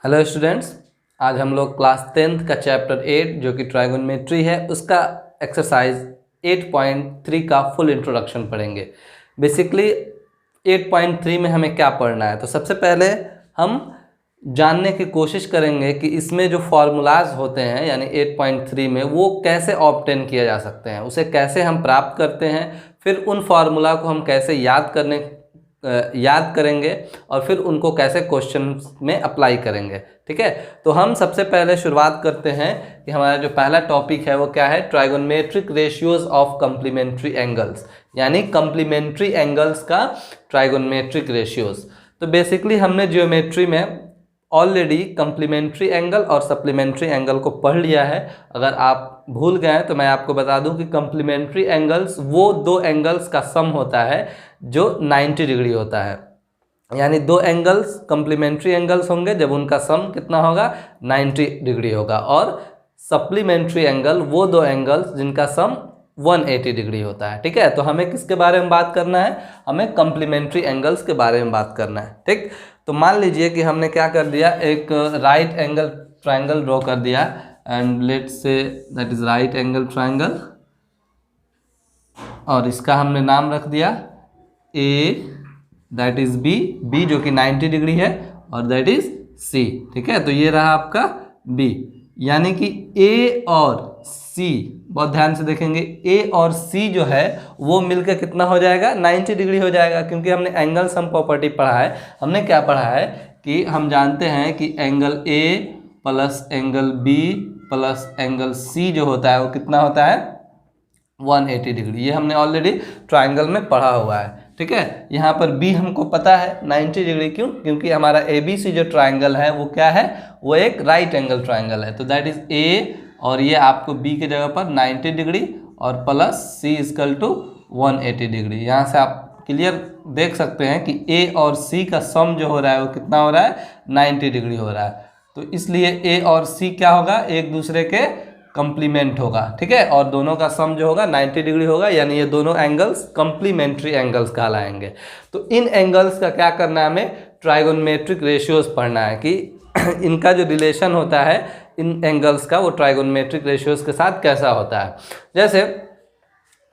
Hello students, आज हम लोग क्लास 10th का चैप्टर 8 जो कि ट्राइगोनोमेट्री है उसका एक्सरसाइज 8.3 का फुल इंट्रोडक्शन पढ़ेंगे। बेसिकली 8.3 में हमें क्या पढ़ना है, तो सबसे पहले हम जानने की कोशिश करेंगे कि इसमें जो फार्मूलाज होते हैं यानी 8.3 में वो कैसे ऑब्टेन किया जा सकते हैं, उसे कैसे हम प्राप्त करते हैं, फिर उन फार्मूला को हम कैसे याद करेंगे और फिर उनको कैसे क्वेश्चन में अप्लाई करेंगे। ठीक है, तो हम सबसे पहले शुरुआत करते हैं कि हमारा जो पहला टॉपिक है वो क्या है, trigonometric ratios of complementary angles, यानी कम्प्लीमेंट्री एंगल्स का ट्राइगोनोमेट्रिक रेशियोज। तो बेसिकली हमने ज्योमेट्री में ऑलरेडी कम्प्लीमेंट्री एंगल और सप्लीमेंट्री एंगल को पढ़ लिया है। अगर आप भूल गए तो मैं आपको बता दूं कि कम्प्लीमेंट्री एंगल्स वो दो एंगल्स का सम होता है जो 90 डिग्री होता है, यानी दो एंगल्स कम्प्लीमेंट्री एंगल्स होंगे जब उनका सम कितना होगा, 90 डिग्री होगा। और सप्लीमेंट्री एंगल वो दो एंगल्स जिनका सम 180 डिग्री होता है। ठीक है, तो हमें किसके बारे में बात करना है, हमें कम्प्लीमेंट्री एंगल्स के बारे में बात करना है। ठीक, तो मान लीजिए कि हमने क्या कर दिया, एक राइट एंगल ट्रायंगल ड्रॉ कर दिया and let's say that is right angle triangle, और इसका हमने नाम रख दिया ए, दैट इज बी जो कि 90 डिग्री है, और दैट इज सी। ठीक है, तो ये रहा आपका बी, यानी कि ए और सी, बहुत ध्यान से देखेंगे, ए और सी जो है वो मिलकर कितना हो जाएगा, 90 डिग्री हो जाएगा, क्योंकि हमने एंगल सम प्रॉपर्टी पढ़ा है। हमने क्या पढ़ा है कि हम जानते हैं कि angle A plus angle B plus angle C जो होता है वो कितना होता है, 180 डिग्री। ये हमने ऑलरेडी ट्रायंगल में पढ़ा हुआ है। ठीक है, यहाँ पर बी हमको पता है 90 डिग्री, क्यों, क्योंकि हमारा ए बी सी जो ट्रायंगल है वो क्या है, वो एक राइट एंगल ट्रायंगल है। तो दैट इज ए, और ये आपको बी के जगह पर 90 डिग्री और plus C equal to 180 degree. यहाँ से आप क्लियर देख सकते हैं कि ए और सी का सम जो हो रहा है वो कितना हो रहा है, 90 डिग्री हो रहा है। तो इसलिए ए और सी क्या होगा, एक दूसरे के कंप्लीमेंट होगा। ठीक है, और दोनों का सम जो होगा 90 डिग्री होगा, यानी ये दोनों एंगल्स कंप्लीमेंट्री एंगल्स कहलाएंगे। तो इन एंगल्स का क्या करना है, हमें ट्राइगोनोमेट्रिक रेशियोज पढ़ना है कि इनका जो रिलेशन होता है इन एंगल्स का वो ट्राइगोनोमेट्रिक रेशियोज के साथ कैसा होता है। जैसे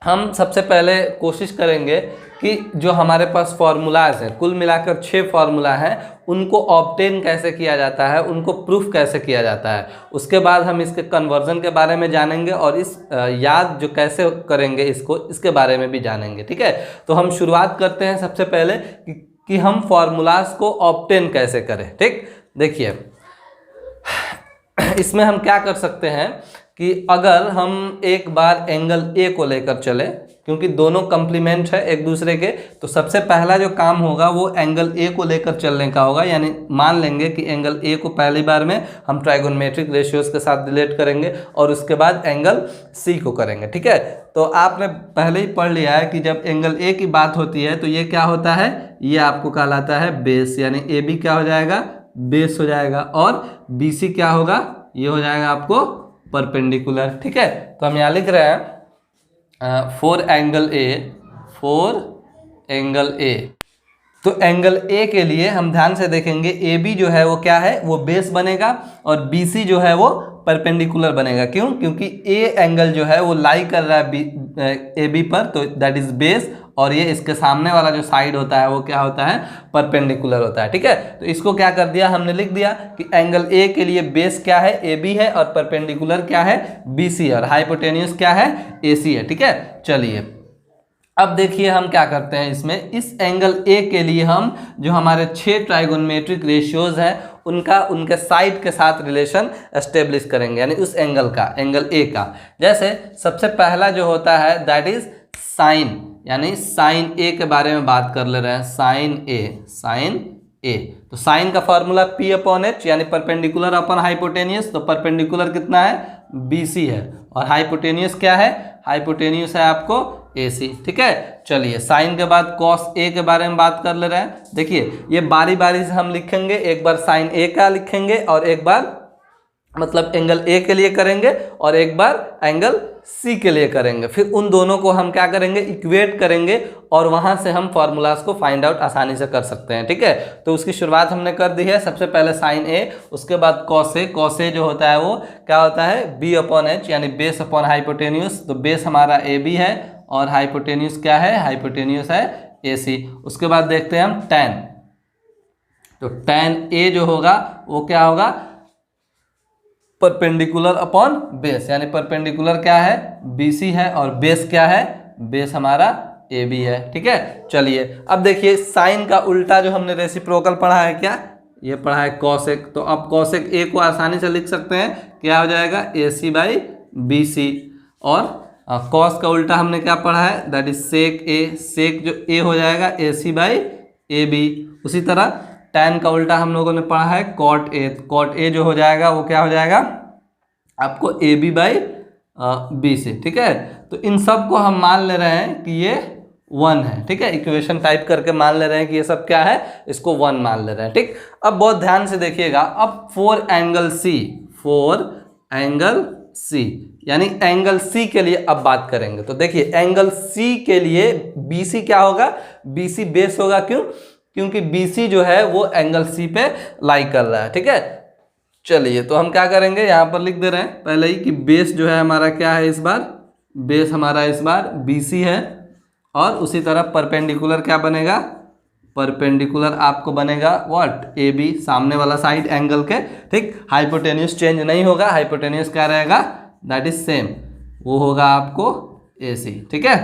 हम सबसे पहले कोशिश करेंगे कि जो हमारे पास फार्मूलाज हैं, कुल मिलाकर 6 फार्मूला हैं, उनको ऑब्टेन कैसे किया जाता है, उनको प्रूफ कैसे किया जाता है। उसके बाद हम इसके कन्वर्जन के बारे में जानेंगे और इस याद जो कैसे करेंगे इसके बारे में भी जानेंगे। ठीक है, तो हम शुरुआत करते हैं सबसे पहले कि हम फार्मूलाज को ऑब्टेन कैसे करें। ठीक, देखिए इसमें हम क्या कर सकते हैं कि अगर हम एक बार एंगल ए को लेकर चले, क्योंकि दोनों कंप्लीमेंट है एक दूसरे के, तो सबसे पहला जो काम होगा वो एंगल ए को लेकर चलने का होगा। यानी मान लेंगे कि एंगल ए को पहली बार में हम ट्राइगोनोमेट्रिक रेशियोज के साथ रिलेट करेंगे और उसके बाद एंगल सी को करेंगे। ठीक है, तो आपने पहले ही पढ़ लिया है कि जब एंगल ए की बात होती है तो ये क्या होता है, ये आपको कहलाता है बेस, यानी ए बी क्या हो जाएगा, बेस हो जाएगा, और बी सी क्या होगा, ये हो जाएगा आपको परपेंडिकुलर। ठीक है, तो हम यहाँ लिख रहे हैं फॉर एंगल ए, तो एंगल ए के लिए हम ध्यान से देखेंगे, ए बी जो है वो क्या है, वो बेस बनेगा, और बी सी जो है वो परपेंडिकुलर बनेगा। क्यों, क्योंकि ए एंगल जो है वो लाई कर रहा है ए बी पर, तो दैट इज बेस, और ये इसके सामने वाला जो साइड होता है वो क्या होता है, परपेंडिकुलर होता है। ठीक है, तो इसको क्या कर दिया, हमने लिख दिया कि एंगल ए के लिए बेस क्या है, ए बी है, और परपेंडिकुलर क्या है, बी सी है, और हाइपोटेन्यूस क्या है, ए सी है। ठीक है, चलिए अब देखिए हम क्या करते हैं इसमें, इस एंगल ए के लिए हम जो हमारे 6 ट्राइगोनोमेट्रिक रेशियोज हैं उनका उनके साइड के साथ रिलेशन एस्टेब्लिश करेंगे, यानी उस एंगल का, एंगल ए का। जैसे सबसे पहला जो होता है दैट इज साइन, यानी साइन ए के बारे में बात कर ले रहे हैं, साइन ए। तो साइन का फॉर्मूला पी अपॉन एच, यानी परपेंडिकुलर अपॉन हाइपोटेनियस, तो परपेंडिकुलर कितना है, बी सी है, और हाइपोटेनियस क्या है, हाइपोटेनियस है आपको ए सी। ठीक है, चलिए साइन के बाद कॉस ए के बारे में बात कर ले रहे हैं। देखिए ये बारी बारी से हम लिखेंगे, एक बार साइन ए का लिखेंगे और एक बार मतलब एंगल ए के लिए करेंगे और एक बार एंगल सी के लिए करेंगे, फिर उन दोनों को हम क्या करेंगे, इक्वेट करेंगे और वहां से हम फॉर्मूलाज को फाइंड आउट आसानी से कर सकते हैं। ठीक है, तो उसकी शुरुआत हमने कर दी है। सबसे पहले साइन ए, उसके बाद कॉस ए। कॉस ए जो होता है वो क्या होता है, बी अपॉन एच, यानी बेस अपॉन हाइपोटेन्यूस। तो बेस हमारा ए बी है और हाइपोटेन्यूस क्या है, हाइपोटेन्यूस है ए सी। उसके बाद देखते हैं हम टैन। तो टैन ए जो होगा वो क्या होगा, परपेंडिकुलर अपॉन बेस, यानी परपेंडिकुलर क्या है, BC है और बेस क्या है, बेस हमारा AB है। ठीक है, चलिए अब देखिए साइन का उल्टा जो हमने रेसिप्रोकल पढ़ा है, क्या ये पढ़ा है कॉसेक। तो अब कॉसेक A को आसानी से लिख सकते हैं, क्या हो जाएगा, AC बाई BC। और कॉस का उल्टा हमने क्या पढ़ा है, दैट इज सेक A। सेक जो A हो जाएगा AC बाई AB। उसी तरह टैन का उल्टा हम लोगों ने पढ़ा है कॉट ए। कॉट ए जो हो जाएगा वो क्या हो जाएगा आपको AB बाई BC। ठीक है, तो इन सब को हम मान ले रहे हैं कि ये 1 है। ठीक है, इक्वेशन टाइप करके मान ले रहे हैं कि ये सब क्या है, इसको 1 मान ले रहे हैं। ठीक, अब बहुत ध्यान से देखिएगा। अब 4 एंगल C, 4 एंगल C, यानी एंगल C के लिए अब बात करेंगे। तो देखिए एंगल C के लिए BC क्या होगा, BC बेस होगा। क्यों, क्योंकि BC जो है वो एंगल C पे लाई कर रहा है। ठीक है, चलिए तो हम क्या करेंगे, यहाँ पर लिख दे रहे हैं पहले ही कि बेस जो है हमारा क्या है, इस बार बेस हमारा इस बार BC है। और उसी तरह परपेंडिकुलर क्या बनेगा, परपेंडिकुलर आपको बनेगा व्हाट, AB, सामने वाला साइड एंगल के। ठीक, हाइपोटेन्यूस चेंज नहीं होगा, हाइपोटेन्यूस क्या रहेगा, दैट इज सेम, वो होगा आपको AC। ठीक है,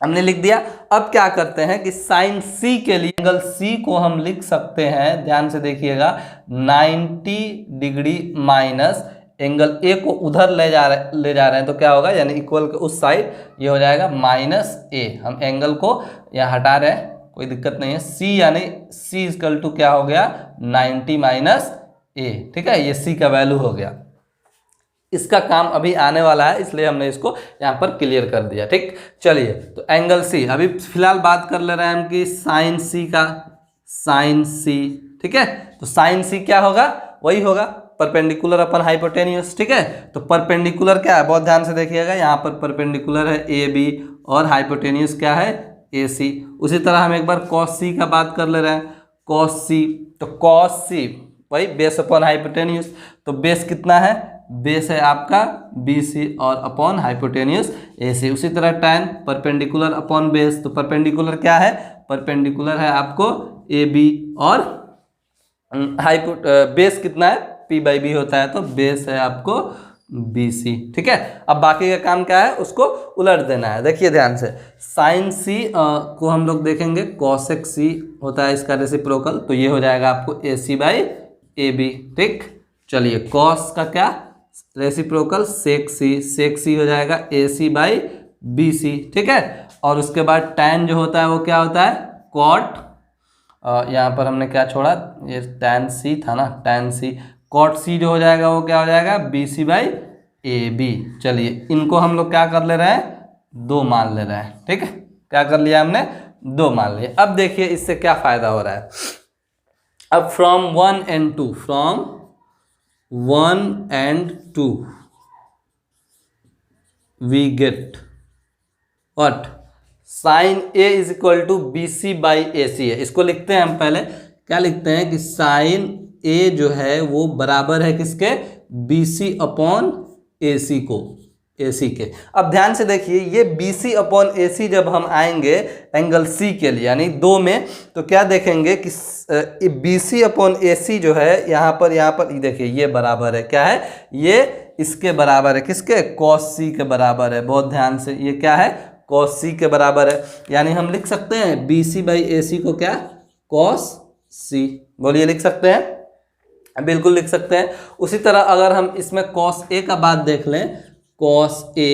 हमने लिख दिया। अब क्या करते हैं कि साइन C के लिए एंगल C को हम लिख सकते हैं, ध्यान से देखिएगा, 90 डिग्री माइनस एंगल A को उधर ले जा रहे हैं तो क्या होगा, यानी इक्वल के उस साइड, ये हो जाएगा -A। हम एंगल को यहाँ हटा रहे हैं, कोई दिक्कत नहीं है। C यानी C इक्वल टू क्या हो गया, 90 माइनस A। ठीक है, ये C का वैल्यू हो गया। इसका काम अभी आने वाला है, इसलिए हमने इसको यहाँ पर क्लियर कर दिया। ठीक, चलिए तो एंगल C, अभी फिलहाल बात कर ले रहे हैं हम कि साइन C का, साइन C। ठीक है, तो साइन C क्या होगा, वही होगा परपेंडिकुलर अपन हाइपोटेन्यूस। ठीक है, तो परपेंडिकुलर क्या है, बहुत ध्यान से देखिएगा, यहाँ पर परपेंडिकुलर है AB और हाइपोटेन्यूस क्या है, AC। उसी तरह हम एक बार कॉस C का बात कर ले रहे हैं, कॉस C। तो कॉस C वही बेस अपॉन हाइपोटेन्यूस। तो बेस कितना है, बेस है आपका BC और अपॉन हाइपोटेन्यूस AC। उसी तरह टैन परपेंडिकुलर अपॉन बेस। तो परपेंडिकुलर क्या है, परपेंडिकुलर है आपको AB और बेस कितना है, P/B होता है, तो बेस है आपको BC। ठीक है, अब बाकी का काम क्या है, उसको उलट देना है। देखिए ध्यान से, साइन C को हम लोग देखेंगे, कॉसेक C होता है इसका रेसिप्रोकल, तो ये हो जाएगा आपको AC बाई AB। ठीक, चलिए कॉस का क्या, रेसिप्रोकल सेक C, सेक C हो जाएगा AC बाई BC। ठीक है, और उसके बाद टैन जो होता है वो क्या होता है, कॉट, यहाँ पर हमने क्या छोड़ा, ये टैन C था ना, टैन C, कॉट C जो हो जाएगा वो क्या हो जाएगा, BC बाई AB। चलिए इनको हम लोग क्या कर ले रहे हैं, 2 मान ले रहे हैं। ठीक है, क्या कर लिया हमने, 2 मान लिए। अब देखिए इससे क्या फायदा हो रहा है। अब from 1 and 2, from 1 and 2 we get what, sine A is equal to BC by AC है। इसको लिखते हैं हम पहले, क्या लिखते हैं कि साइन A जो है वो बराबर है किसके, BC अपॉन AC को, AC के। अब ध्यान से देखिए, ये BC अपॉन AC जब हम आएंगे एंगल C के लिए, यानी 2 में, तो क्या देखेंगे कि BC अपॉन AC जो है यहाँ पर देखिए ये बराबर है, क्या है, ये इसके बराबर है, किसके, कॉस C के बराबर है। बहुत ध्यान से, ये क्या है, कॉस C के बराबर है, यानी हम लिख सकते हैं BC बाई AC को क्या, कॉस C। बोलिए लिख सकते हैं, बिल्कुल लिख सकते हैं। उसी तरह अगर हम इसमें कॉस A का बात देख लें, कॉस A,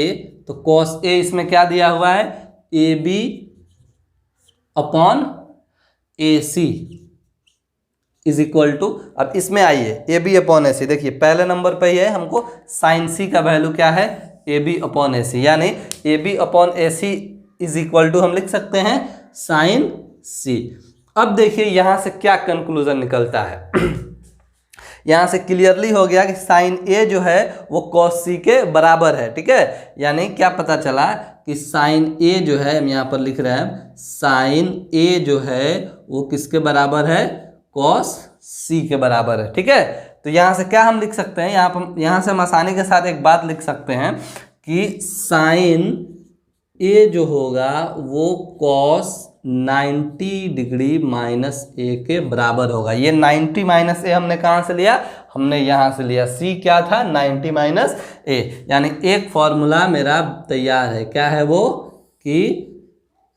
तो कॉस A इसमें क्या दिया हुआ है, AB upon AC is equal to, अब इसमें आइए AB अपॉन AC, देखिए पहले नंबर पे ही है, हमको साइन C का वैल्यू क्या है, AB अपॉन AC, यानी AB upon AC is equal to हम लिख सकते हैं साइन C। अब देखिए यहाँ से क्या कंक्लूजन निकलता है यहाँ से क्लियरली हो गया कि साइन ए जो है वो कॉस सी के बराबर है। ठीक है, यानी क्या पता चला कि साइन ए जो है, हम यहाँ पर लिख रहे हैं साइन ए जो है वो किसके बराबर है, कॉस सी के बराबर है। ठीक है, तो यहाँ से क्या हम लिख सकते हैं, यहाँ से हम आसानी के साथ एक बात लिख सकते हैं कि साइन ए जो होगा वो कॉस 90 डिग्री माइनस ए के बराबर होगा। ये 90 माइनस ए हमने कहाँ से लिया, हमने यहाँ से लिया। सी क्या था, 90 माइनस ए, यानी एक फॉर्मूला मेरा तैयार है। क्या है वो, कि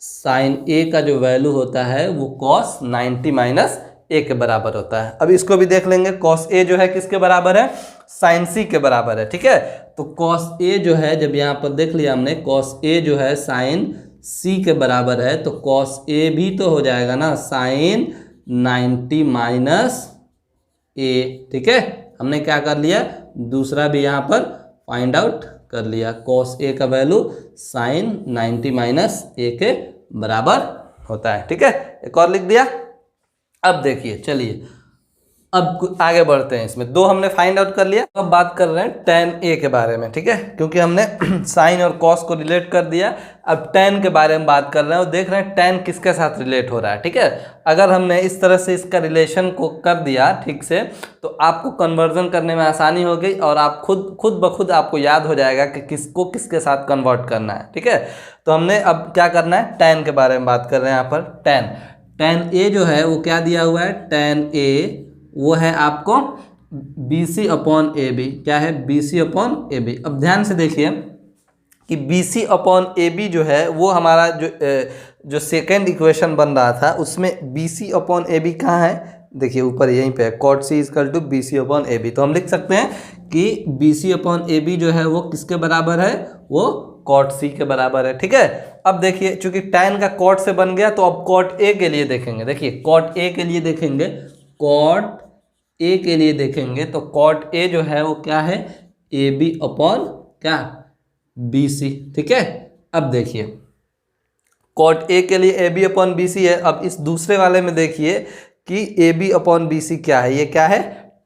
साइन ए का जो वैल्यू होता है वो कॉस 90 माइनस ए के बराबर होता है। अब इसको भी देख लेंगे, कॉस ए जो है किसके बराबर है, साइन सी के बराबर है। ठीक है, तो कॉस ए जो है, जब यहाँ पर देख लिया हमने, कॉस ए जो है साइन सी के बराबर है, तो कॉस ए भी तो हो जाएगा ना साइन 90 माइनस ए। ठीक है, हमने क्या कर लिया, दूसरा भी यहाँ पर फाइंड आउट कर लिया। कॉस ए का वैल्यू साइन 90 माइनस ए के बराबर होता है। ठीक है, एक और लिख दिया। अब देखिए, चलिए अब आगे बढ़ते हैं। इसमें दो हमने फाइंड आउट कर लिया, अब बात कर रहे हैं tan a के बारे में। ठीक है, क्योंकि हमने साइन और कॉस को रिलेट कर दिया, अब tan के बारे में बात कर रहे हैं और देख रहे हैं tan किसके साथ रिलेट हो रहा है। ठीक है, अगर हमने इस तरह से इसका रिलेशन को कर दिया ठीक से, तो आपको कन्वर्जन करने में आसानी हो गई और आप खुद ब खुद आपको याद हो जाएगा कि किसको किसके साथ कन्वर्ट करना है। ठीक है, तो हमने अब क्या करना है, tan के बारे में बात कर रहे हैं। यहाँ पर tan a जो है वो क्या दिया हुआ है, tan a वो है आपको BC अपॉन ए बी। क्या है, BC अपॉन ए बी। अब ध्यान से देखिए कि BC अपॉन ए बी जो है वो हमारा जो सेकेंड इक्वेशन बन रहा था उसमें BC अपॉन ए बी कहाँ है, देखिए ऊपर यहीं पे cot C equal to BC upon A B. तो हम लिख सकते हैं कि BC अपॉन ए बी जो है वो किसके बराबर है, वो कॉट सी के बराबर है। ठीक है, अब देखिए चूंकि tan का कॉट से बन गया, तो अब कॉट ए के लिए देखेंगे। देखिए कॉट ए के लिए देखेंगे, कॉट ए के लिए देखेंगे तो कॉट ए जो है वो क्या है, ए बी अपॉन क्या, बी सी। ठीक है, अब देखिए कॉट ए के लिए A B upon B C है। अब इस दूसरे वाले में देखिए कि A B upon B C क्या है, ये क्या है,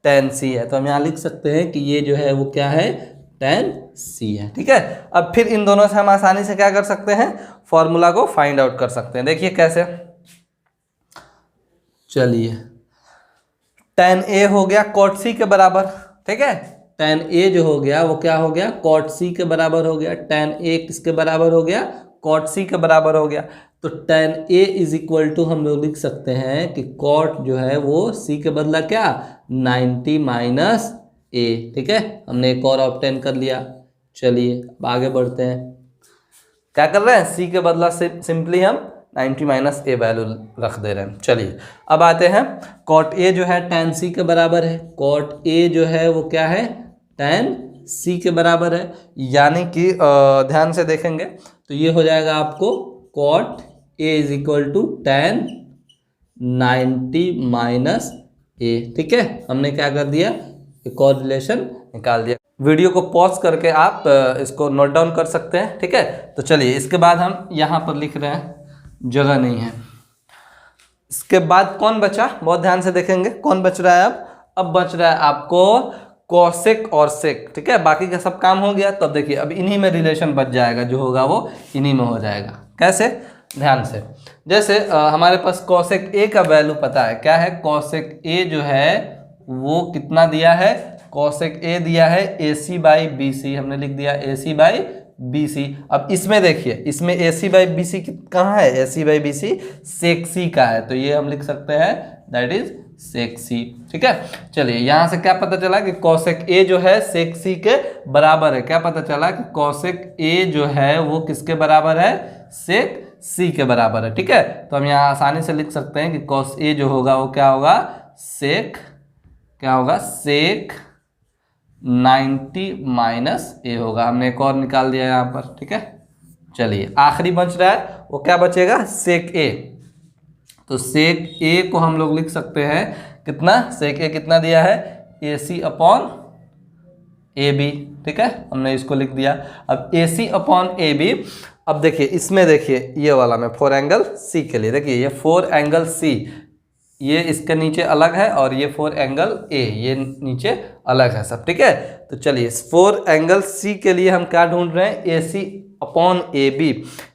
tan सी है। तो हम यहाँ लिख सकते हैं कि ये जो है वो क्या है, tan सी है। ठीक है, अब फिर इन दोनों से हम आसानी से क्या कर सकते हैं, फॉर्मूला को फाइंड आउट कर सकते हैं। देखिए कैसे, चलिए tan a हो गया cot c के बराबर। ठीक है, tan a जो हो गया वो क्या हो गया, cot c के बराबर हो गया। tan a किसके बराबर हो गया, cot c के बराबर हो गया। तो tan a is equal to हम लोग लिख सकते हैं कि cot जो है वो c के बदला क्या, 90 माइनस a। ठीक है, हमने एक और ऑब्टेन कर लिया। चलिए अब आगे बढ़ते हैं, क्या कर रहे हैं, c के बदला सिंपली हम 90 माइनस ए वैल्यू रख दे रहे हैं। चलिए अब आते हैं, कॉट ए जो है tan सी के बराबर है, कॉट ए जो है वो क्या है, tan सी के बराबर है। यानी कि ध्यान से देखेंगे तो ये हो जाएगा आपको cot A is equal to tan 90 minus A. ठीक है, हमने क्या कर दिया, एक और रिलेशन निकाल दिया। वीडियो को पॉज करके आप इसको नोट डाउन कर सकते हैं। ठीक है, तो चलिए इसके बाद हम यहाँ पर लिख रहे हैं, जगह नहीं है। इसके बाद कौन बचा, बहुत ध्यान से देखेंगे कौन बच रहा है। अब बच रहा है आपको कॉसेक और सेक। ठीक है, बाकी का सब काम हो गया। तो अब देखिए अब इन्हीं में रिलेशन बच जाएगा, जो होगा वो इन्हीं में हो जाएगा। कैसे, ध्यान से, जैसे हमारे पास कॉसेक ए का वैल्यू पता है, क्या है, कॉसेक ए जो है वो कितना दिया है, कॉसेक ए दिया है AC बाई बी सी। हमने लिख दिया AC बाई बी सी। अब इसमें देखिए, इसमें AC बाई बी सी कहाँ है, AC बाई बी सी सेक सी का है, तो ये हम लिख सकते हैं दैट इज सेक सी। ठीक है, चलिए यहाँ से क्या पता चला कि कॉसेक ए जो है सेक सी के बराबर है। क्या पता चला कि कॉसेक ए जो है वो किसके बराबर है, सेक सी के बराबर है। ठीक है, तो हम यहाँ आसानी से लिख सकते हैं कि कॉस ए जो होगा वो क्या होगा, सेक, क्या होगा, सेक 90 माइनस ए होगा। हमने एक और निकाल दिया यहाँ पर। ठीक है, चलिए आखिरी बच रहा है, वो क्या बचेगा, सेक ए। तो सेक ए को हम लोग लिख सकते हैं कितना, सेक ए कितना दिया है, AC अपॉन ए बी। ठीक है, हमने इसको लिख दिया। अब AC अपॉन ए बी, अब देखिए इसमें देखिए ये वाला में 4 एंगल C के लिए, देखिए ये 4 एंगल C ये इसके नीचे अलग है और ये 4 एंगल ए ये नीचे अलग है सब, ठीक है। तो चलिए 4 एंगल सी के लिए हम क्या ढूंढ रहे हैं, A C upon A B.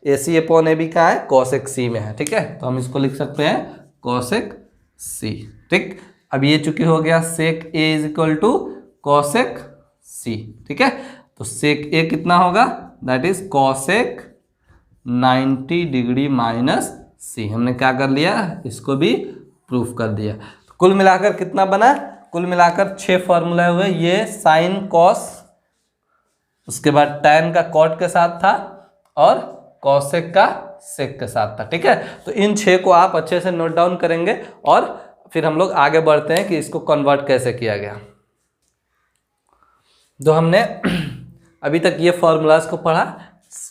A C upon A B कहाँ है, कॉसेक सी में है, ठीक है। तो हम इसको लिख सकते हैं कॉसेक सी, ठीक। अब ये चूंकि हो गया sec A is equal to cosec C, ठीक है। तो सेक ए कितना होगा, that is cosec 90 degree minus C. हमने क्या कर लिया, इसको भी प्रूफ कर दिया। तो कुल मिलाकर कितना बना, कुल मिलाकर 6 फॉर्मूला हुए। ये साइन कॉस, उसके बाद टैन का कॉट के साथ था और कॉसेक का सेक के साथ था, ठीक है। तो इन 6 को आप अच्छे से नोट डाउन करेंगे और फिर हम लोग आगे बढ़ते हैं कि इसको कन्वर्ट कैसे किया गया। तो हमने अभी तक ये फॉर्मूलाज को पढ़ा,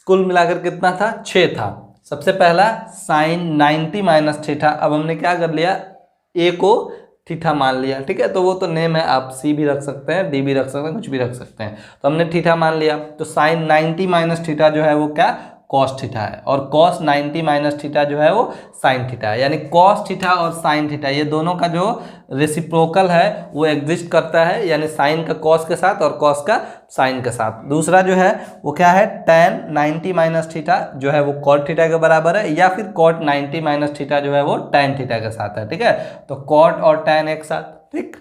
कुल मिलाकर कितना था, 6 था। सबसे पहला साइन 90 माइनस थीटा। अब हमने क्या कर लिया, ए को थीटा मान लिया, ठीक है। तो वो तो नेम है, आप सी भी रख सकते हैं, डी भी रख सकते हैं, कुछ भी रख सकते हैं। तो हमने थीटा मान लिया। तो साइन 90 माइनस थीटा जो है वो क्या, कॉस थीटा है, और कॉस 90 माइनस थीटा जो है वो साइन थीटा है। यानी कॉस थीटा और साइन थीटा ये दोनों का जो रेसिप्रोकल है वो एग्जिस्ट करता है, यानी साइन का कॉस के साथ और कॉस का साइन के साथ। दूसरा जो है वो क्या है, tan 90 माइनस थीटा जो है वो कॉट थीटा के बराबर है, या फिर कॉट 90 माइनस थीटा जो है वो tan थीटा के साथ है, ठीक है। तो कॉट और tan एक साथ, ठीक।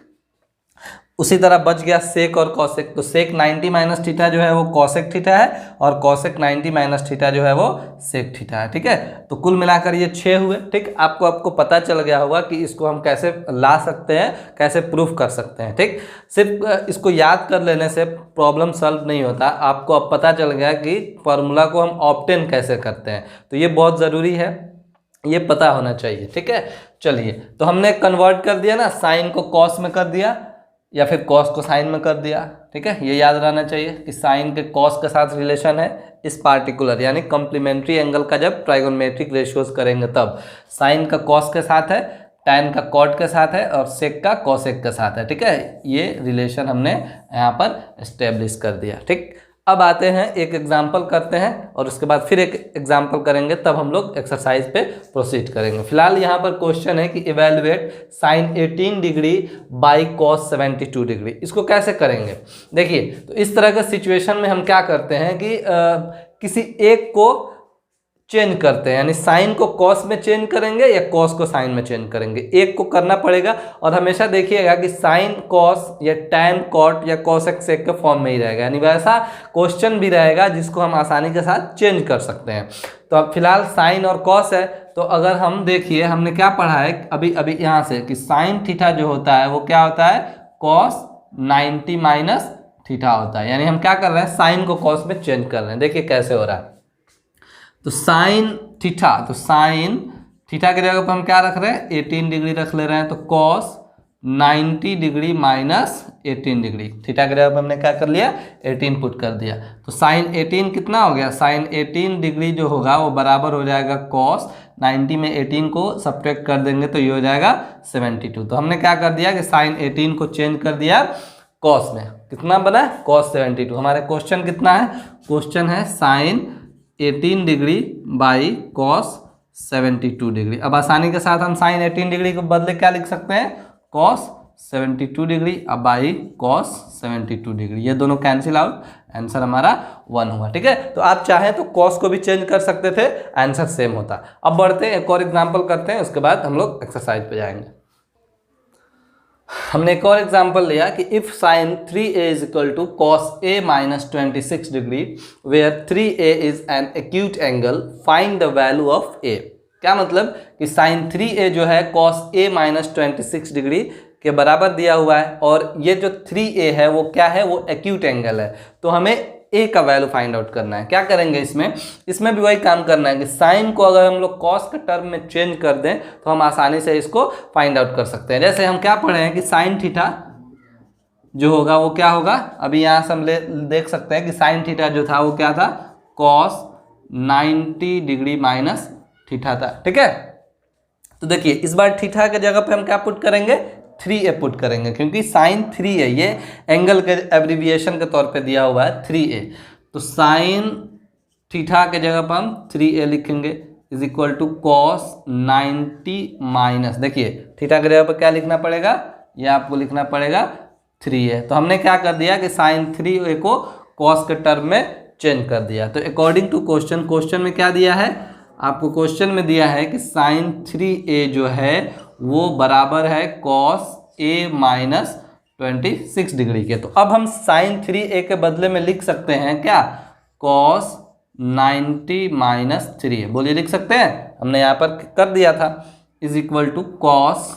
उसी तरह बच गया सेक और कॉसेक। तो सेक 90 माइनस थीटा जो है वो कॉसेक थीटा है और कॉसेक 90 माइनस थीटा जो है वो सेक थीटा है, ठीक है। तो कुल मिलाकर ये 6 हुए, ठीक। आपको पता चल गया होगा कि इसको हम कैसे ला सकते हैं, कैसे प्रूफ कर सकते हैं, ठीक। सिर्फ इसको याद कर लेने से प्रॉब्लम सॉल्व नहीं होता, आपको अब पता चल गया कि फार्मूला को हम ऑब्टेन कैसे करते हैं। तो ये बहुत ज़रूरी है, ये पता होना चाहिए, ठीक है। चलिए, तो हमने कन्वर्ट कर दिया ना, साइन को कॉस में कर दिया या फिर कॉस को साइन में कर दिया, ठीक है। ये याद रहना चाहिए कि साइन के कॉस के साथ रिलेशन है इस पार्टिकुलर, यानी कॉम्प्लीमेंट्री एंगल का जब ट्राइगोनोमेट्रिक रेशियोज करेंगे तब साइन का कॉस के साथ है, टैन का कॉट के साथ है और सेक का कॉसेक के साथ है, ठीक है। ये रिलेशन हमने यहाँ पर एस्टेब्लिश कर दिया, ठीक। अब आते हैं एक एग्जाम्पल करते हैं और उसके बाद फिर एक एग्जाम्पल करेंगे, तब हम लोग एक्सरसाइज पे प्रोसीड करेंगे। फिलहाल यहाँ पर क्वेश्चन है कि evaluate sine 18 degree by cos 72 degree. इसको कैसे करेंगे, देखिए। तो इस तरह के सिचुएशन में हम क्या करते हैं कि किसी एक को चेंज करते हैं, यानी साइन को कॉस में चेंज करेंगे या कॉस को साइन में चेंज करेंगे, एक को करना पड़ेगा। और हमेशा देखिएगा कि साइन कॉस या टैन कॉट या कॉसेक सेक के फॉर्म में ही रहेगा, यानी वैसा क्वेश्चन भी रहेगा जिसको हम आसानी के साथ चेंज कर सकते हैं। तो अब फिलहाल साइन और कॉस है, तो अगर हम देखिए हमने क्या पढ़ा है अभी यहाँ से कि साइन थीटा जो होता है वो क्या होता है, कॉस 90 माइनस थीटा होता है। यानी हम क्या कर रहे हैं, साइन को कॉस में चेंज कर रहे हैं। देखिए कैसे हो रहा है। तो साइन थीटा, तो साइन थीटा की जगह पर हम क्या रख रहे हैं, 18 डिग्री रख ले रहे हैं। तो cos 90 degree minus 18 degree, theta की जगह पर हमने क्या कर लिया, 18 पुट कर दिया। तो साइन 18 कितना हो गया, साइन 18 डिग्री जो होगा वो बराबर हो जाएगा कॉस 90 में 18 को सब्ट्रैक्ट कर देंगे तो ये हो जाएगा 72। तो हमने क्या कर दिया कि साइन 18 को चेंज कर दिया कॉस में, कितना बना, कॉस 72। हमारे क्वेश्चन कितना है, क्वेश्चन है sine 18 degree by cos 72 degree. अब आसानी के साथ हम साइन 18 डिग्री के बदले क्या लिख सकते हैं, कॉस 72 डिग्री अब बाई कॉस 72 डिग्री। ये दोनों कैंसिल आउट, आंसर हमारा 1 हुआ, ठीक है। तो आप चाहें तो कॉस को भी चेंज कर सकते थे, आंसर सेम होता। अब बढ़ते हैं, एक और एग्जाम्पल करते हैं, उसके बाद हम लोग एक्सरसाइज पे जाएंगे। हमने एक और एग्जाम्पल लिया कि if sine 3a is equal to cos a minus 26 degree where 3a is an acute angle, find the value of a। क्या मतलब कि साइन 3a जो है कॉस a माइनस 26 डिग्री के बराबर दिया हुआ है और ये जो 3a है वो क्या है, वो एक्यूट एंगल है। तो हमें a का वैल्यू फाइंड आउट करना है। क्या करेंगे इसमें भी वही काम करना है कि साइन को अगर हम लोग कॉस के टर्म में चेंज कर दें तो हम आसानी से इसको फाइंड आउट कर सकते हैं। जैसे हम क्या पढ़े हैं कि साइन थीटा जो होगा वो क्या होगा, अभी यहाँ से हम देख सकते हैं कि साइन थीटा जो था वो क्या था, कॉस 90 डिग्री माइनस थीटा था, ठीक है। तो देखिए इस बार थीटा के जगह पे हम क्या पुट करेंगे, 3a पुट करेंगे, क्योंकि साइन 3 है, ये एंगल के एब्रिविएशन के तौर पे दिया हुआ है 3a। तो साइन थीटा के जगह पर हम 3a लिखेंगे, is equal to cos 90 minus, देखिए थीटा की जगह पर क्या लिखना पड़ेगा, ये आपको लिखना पड़ेगा 3 है। तो हमने क्या कर दिया कि साइन 3a को कॉस के टर्म में चेंज कर दिया। तो अकॉर्डिंग टू क्वेश्चन में क्या दिया है आपको, क्वेश्चन में दिया है कि साइन 3a जो है वो बराबर है कॉस a माइनस 26 डिग्री के। तो अब हम साइन 3a के बदले में लिख सकते हैं क्या, कॉस 90 माइनस 3, बोलिए लिख सकते हैं, हमने यहाँ पर कर दिया था, is equal to cos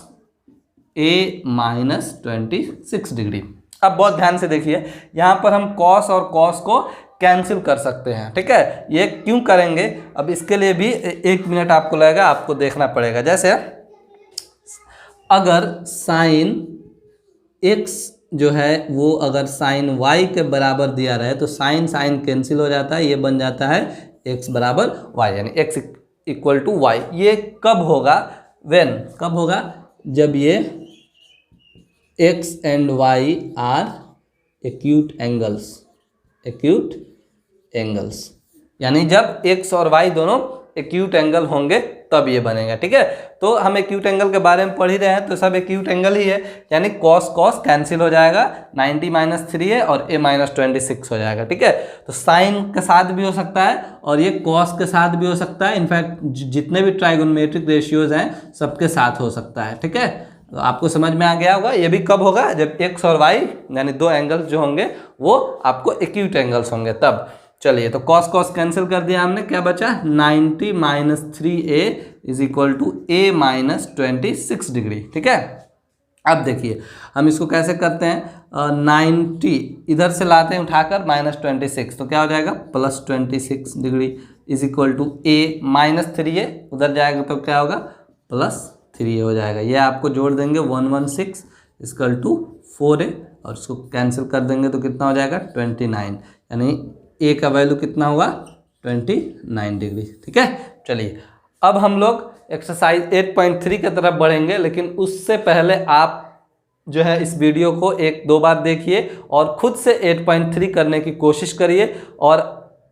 a minus 26 degree. अब बहुत ध्यान से देखिए, यहाँ पर हम कॉस और कॉस को कैंसिल कर सकते हैं, ठीक है। ये क्यों करेंगे, अब इसके लिए भी 1 मिनट आपको लगेगा, आपको देखना पड़ेगा। जैसे अगर साइन x जो है वो अगर साइन y के बराबर दिया रहे तो साइन साइन कैंसिल हो जाता है, ये बन जाता है x बराबर y, यानी x इक्वल टू y। ये कब होगा, व्हेन, कब होगा, जब ये x and y are acute angles, यानी जब x और y दोनों एक्यूट एंगल होंगे तब ये बनेगा, ठीक है। तो हम एक्यूट एंगल के बारे में पढ़ ही रहे हैं, तो सब एक्यूट एंगल ही है, यानी कॉस कॉस कैंसिल हो जाएगा, 90 माइनस 3 है और a माइनस 26 हो जाएगा, ठीक है। तो साइन के साथ भी हो सकता है और ये कॉस के साथ भी हो सकता है, इनफैक्ट जितने भी ट्राइगोनोमेट्रिक रेशियोज हैं सबके साथ हो सकता है, ठीक है। तो आपको समझ में आ गया होगा, ये भी कब होगा, जब x और y यानी दो एंगल्स जो होंगे वो आपको एक्यूट एंगल्स होंगे तब। चलिए, तो कॉस कॉस कैंसिल कर दिया हमने, क्या बचा, 90 minus 3a is equal to a minus 26 degree, ठीक है। अब देखिए हम इसको कैसे करते हैं, 90 इधर से लाते हैं उठाकर माइनस 26, तो क्या हो जाएगा plus 26 degree is equal to a minus 3a, उधर जाएगा तो क्या होगा प्लस 3a हो जाएगा। ये आपको जोड़ देंगे 116 इक्वल टू 4a और इसको कैंसिल कर देंगे तो कितना हो जाएगा 29, यानी a का वैल्यू कितना हुआ 29 डिग्री, ठीक है। चलिए अब हम लोग एक्सरसाइज 8.3 की तरफ बढ़ेंगे, लेकिन उससे पहले आप जो है इस वीडियो को 1-2 बार देखिए और खुद से 8.3 करने की कोशिश करिए, और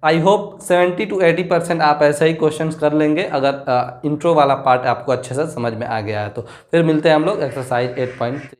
आई होप 70 to 80% आप ऐसे ही क्वेश्चंस कर लेंगे अगर इंट्रो वाला पार्ट आपको अच्छे से समझ में आ गया है। तो फिर मिलते हैं हम लोग एक्सरसाइज 8.3।